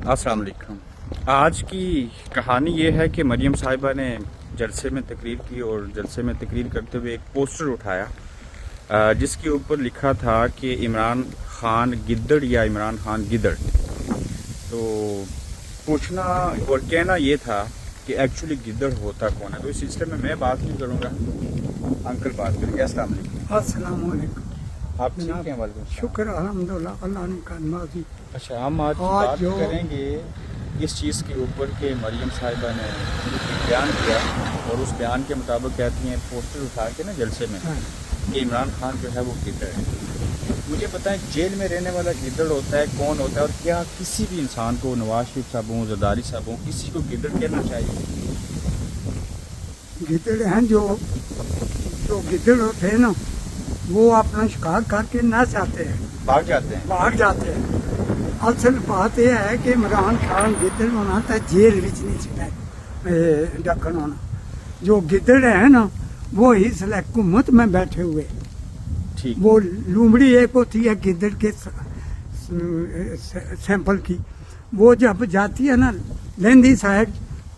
अस्सलाम वालेकुम। आज की कहानी ये है कि मरियम साहिबा ने जलसे में तकरीर की और जलसे में तकरीर करते हुए एक पोस्टर उठाया जिसके ऊपर लिखा था कि इमरान खान गिद्दड़ या इमरान खान गिद्दड़। तो पूछना और कहना ये था कि एक्चुअली गिद्दड़ होता कौन है। तो इस सिलसिले में मैं बात नहीं करूँगा, अंकल बात करेंगे। अस्सलाम वालेकुम। अस्सलाम वालेकुम। आप ठीक हैं? वालेकुम सलाम। शुक्र अल्हम्दुलिल्लाह, अल्लाह ने करमाजी। अच्छा, हम आज बात करेंगे इस चीज़ के ऊपर कि मरियम साहिबा ने बयान किया और उस बयान के मुताबिक कहती हैं पोस्टर उठा के ना जलसे में कि इमरान खान जो है वो गिद्दड़ है। मुझे पता है जेल में रहने वाला गिद्दड़ होता है, कौन होता है, और क्या किसी भी इंसान को, नवाज शरीफ साहब हों, जरदारी साहब हों, किसी को गिद्दड़ कहना चाहिए? गिद्दड़ हैं जो गिद्दड़ होते हैं ना, वो अपना शिकार करके ना चाहते हैं, भाग जाते हैं। असल बात यह है कि इमरान खान गिद्दड़ होना तो जेल विच नहीं चाहिए ढक्कन होना। जो गिद्दड़ है ना वो इसलिए हुकूमत में बैठे हुए, ठीक। वो लूमड़ी एक होती है गिद्दड़ के सैंपल की, वो जब जाती है ना लेंदी साइड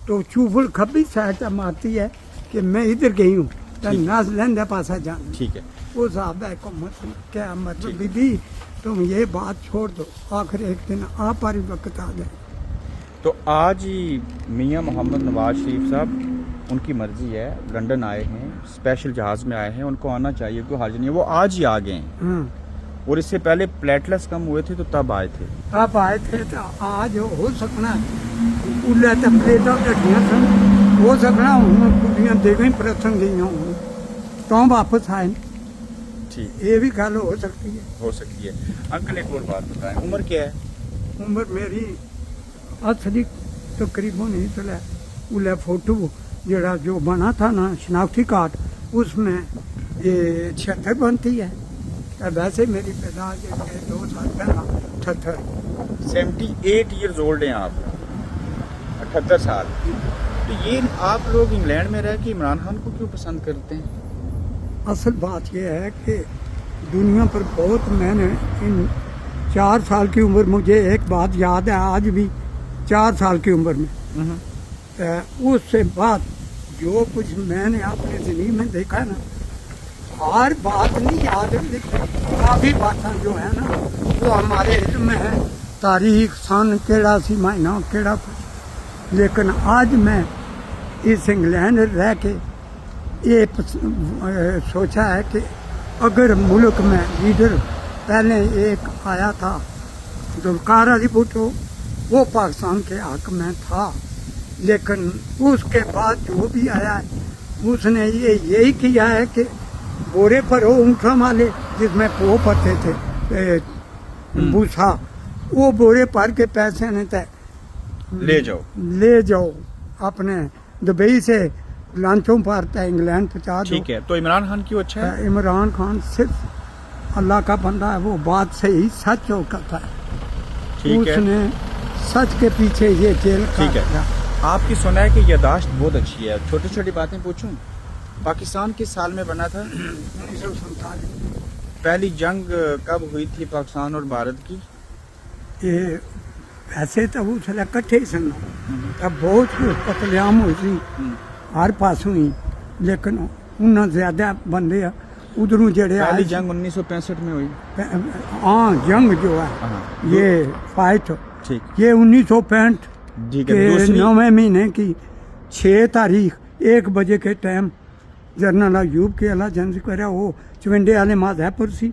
तो चूफल खब्बी साइड मारती है कि मैं इधर गई हूँ, तो नाज लेंदे पासा जाना। ठीक है। वो साहब है हुकूमत क्या मतलब बीबी तुम ये बात छोड़ दो, आखिर एक दिन आप पर वक्त आ जाए। तो आज ही मियाँ मोहम्मद नवाज शरीफ साहब, उनकी मर्जी है, लंदन आए हैं, स्पेशल जहाज़ में आए हैं, उनको आना चाहिए, कोई हर्ज नहीं है, वो आज ही आ गए हैं। और इससे पहले प्लेटलेट्स कम हुए थे तो तब आए थे। तो आज हो सकना उल्ले तो प्लेटा ढड्डियां सन, हो सकना हूँ कुड़ियाँ दे गई प्रथम गई हूँ तो वापस आए। ठीक, ये भी गल हो सकती है। अंकल एक और बात बताएं, उम्र क्या है? उम्र मेरी असली तकरीबन ही तो उल्ले फोटो जरा जो बना था ना शनाख्ती कार्ड, उसमें ये 76 बनती है। वैसे मेरी पैदाश 2 साल पहला 78। 78 ईयर्स ओल्ड हैं आप, 78 साल। तो ये आप लोग इंग्लैंड में रह के इमरान खान को क्यों पसंद करते हैं? असल बात यह है कि दुनिया पर बहुत, मैंने इन 4 साल की उम्र, मुझे एक बात याद है आज भी, 4 साल की उम्र में उससे बाद जो कुछ मैंने अपनी ज़िंदगी में देखा ना, हर बात नहीं याद है, काफ़ी बातें जो है ना वो हमारे इल्म में है, तारीख सन केड़ा सी महीना केड़ा कुछ। लेकिन आज मैं इस इंग्लैंड रह के ये सोचा है कि अगर मुल्क में लीडर पहले एक आया था जुल्फ़िकार अली भुट्टो, वो पाकिस्तान के हक में था, लेकिन उसके बाद जो भी आया है उसने यही किया है कि बोरे पर हो ऊँटा वाले जिसमें पो पड़ते थे भूसा, वो बोरे पर के पैसे ने तय ले जाओ अपने दुबई से लंचों पर तय इंग्लैंड पहुँचा दो। ठीक है। तो इमरान खान क्यों अच्छा है? इमरान खान सिर्फ अल्लाह का बंदा है, वो बात सही सच हो करता है। ठीक है। उसने सच के पीछे ये जेल ठीक है। आपकी सुना है कि यादाश्त बहुत अच्छी है, छोटी छोटी बातें पूछूं? पाकिस्तान किस साल में बना था? 1947। पहली जंग कब हुई थी पाकिस्तान और भारत की? ये ऐसे तो वो थोड़ा इकट्ठे ही सन, तब बहुत कतलेआम हुई थी हर पासों ही, लेकिन उन्हें ज्यादा बंदे उधरों जड़े। पहली जंग 1965 में हुई। हाँ, जंग जो है ये फाइट, ठीक, ये 1965 के 9वें महीने की 6 तारीख 1 बजे के टाइम जनरल अयूब के अला जंग करे, वो चविंडे वाले माधैपुर सी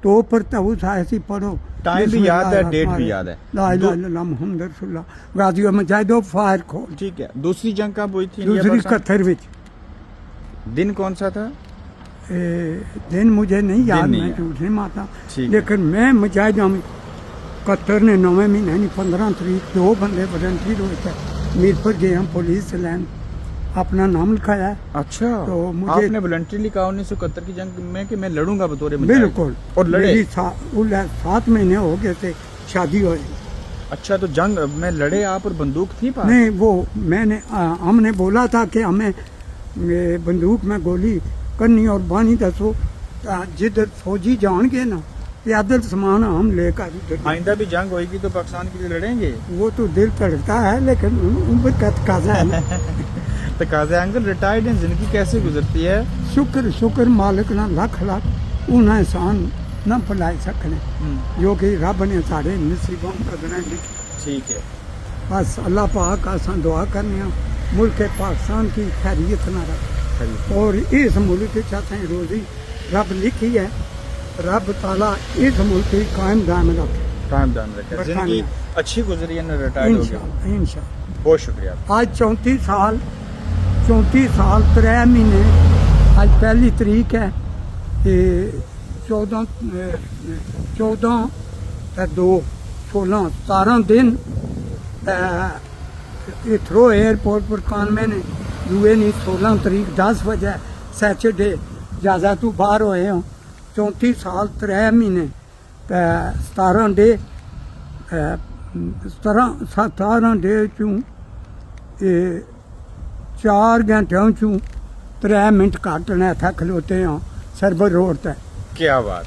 तो पर तबूत आए सी, पढ़ो टाइम भी याद है, डेट भी याद है। ला इलाहा इल्लल्लाह मुहम्मद रसूलुल्लाह गाजियो मुजाहिदो फायर खोल। ठीक है। दूसरी जंग कब हुई थी? दूसरी 71 विच। दिन कौन सा था? दिन मुझे नहीं याद, मैं झूठ नहीं मारता, लेकिन मैं मुजाहिद में 71 ने 9वें महीने नहीं 15 तारीख 2 बंदे वॉलंटियर हुए थे, मीरपुर गए हम पुलिस लैन, अपना नाम लिखाया। अच्छा, तो मुझे आपने वॉलंटियरली कहा 1971 की जंग में कि मैं लड़ूंगा बतौर मुजाहिद? बिल्कुल। और लड़े? 7 महीने हो गए थे शादी हुए। अच्छा, तो जंग में लड़े आप और बंदूक थी पास? नहीं, वो मैंने हमने बोला था कि हमें बंदूक में गोली करनी और बानी दसो, जिधर फौजी जान गए ना पैदल सामान हम लेकर उधर- आइंदा भी जंग होगी तो पाकिस्तान के लिए लड़ेंगे? वो तो दिल धड़कता है लेकिन उम्र का तकाजा है ना। तो काजी अंकल रिटायर्ड हैं, जिंदगी कैसे गुजरती है? शुक्र शुक्र मालिक ना लख लख उन्हें एहसान न भुलाई सकने जो कि रब ने सारे नसीबों कदना लिखी। ठीक है। बस अल्लाह पाक असा दुआ करने मुल्क पाकिस्तान की खैरियत ना रख और इस मुल्क के चाहते रोजी रब लिखी है, रब ताला इस मुल्क की कायम दाम रखे टाइम दान रखा, बरतानिया। जिंदगी अच्छी गुजरी है ना, रिटायर्ड हो गए? इंशाअल्लाह इंशाअल्लाह। बहुत शुक्रिया। आज 34 साल 3 महीने आज पहली तरीक है ते 14 2 16 17 दिन थ्रो एयरपोर्ट पर कानवे ने हुए नहीं 16 तरीक 10 बजे सैटरडे जहाजा तू बाहर होए हो 34 साल 3 महीने 17 डे 17 डे चूं 4 घंटे चूं 3 मिनट घट ने इत्थै खलोते हैं सरबर रोड ते। क्या बात।